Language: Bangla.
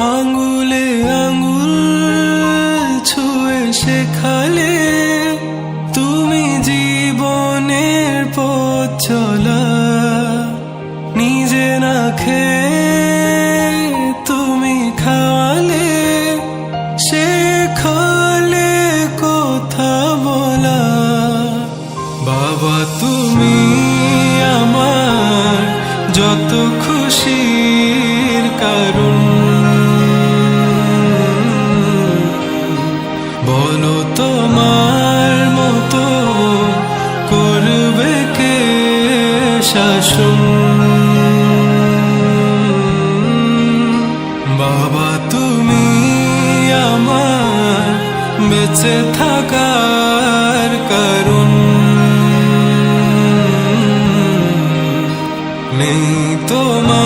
আঙ্গুলে আঙ্গুল ছুঁয়ে শেখালে তুমি জীবনের পথ চলা। নিজে না খেয়ে তুমি খাওয়ালে, শেখালে কথা বলা। বাবা তুমি আমার যত খুশির কারণ, বলো তোমার মতো করবে কে শাসন। বাবা তুমি আমার বেঁচে থাকার কারণ, নেই তোমার